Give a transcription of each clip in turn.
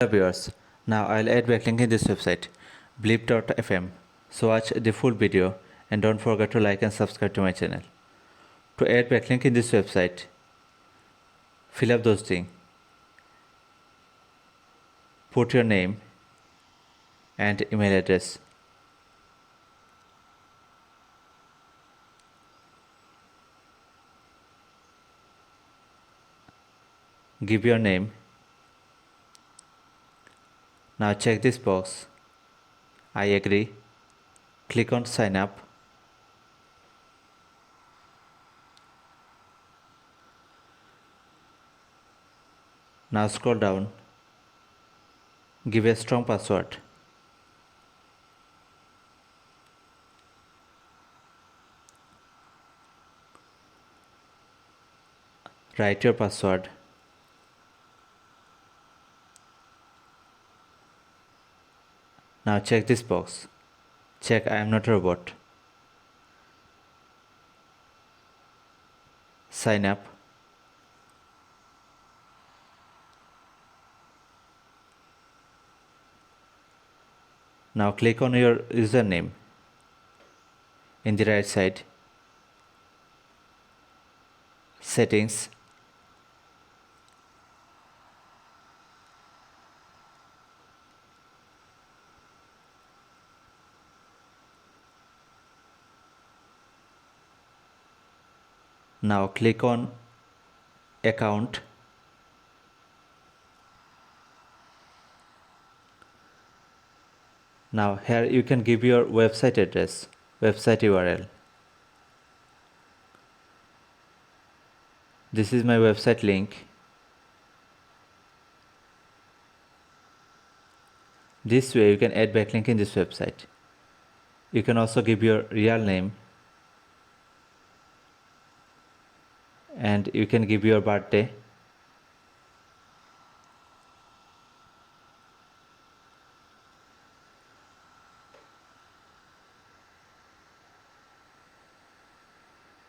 Hello viewers, now I'll add backlink in this website bleep.fm. So watch the full video and don't forget to like and subscribe to my channel. To add backlink in this website, fill up those things. Put your name and email address. Give your name. Now check this box. I agree. Click on sign up. Now scroll down. Give a strong password. Write your password. Now check this box. Check I am not a robot. Sign up. Now click on your username in the right side. Settings. Now click on account. Now here you can give your website address, website URL. This is my website link. This way you can add backlink in this website. You can also give your real name and you can give your birthday.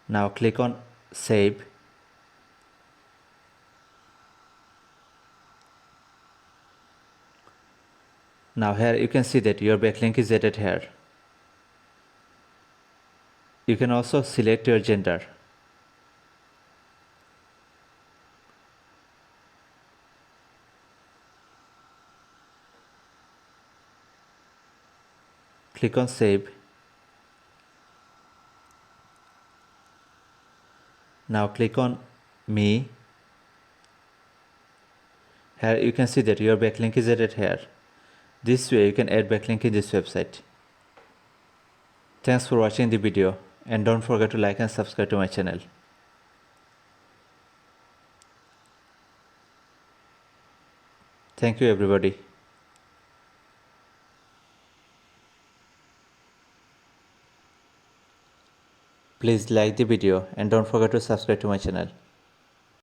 Now click on save. Now here you can see that your backlink is added here. You can also select your gender. Click on save. Now click on me. Here you can see that your backlink is added here. This way you can add backlink in this website. Thanks for watching the video and don't forget to like and subscribe to my channel. Thank you everybody. Please like the video and don't forget to subscribe to my channel.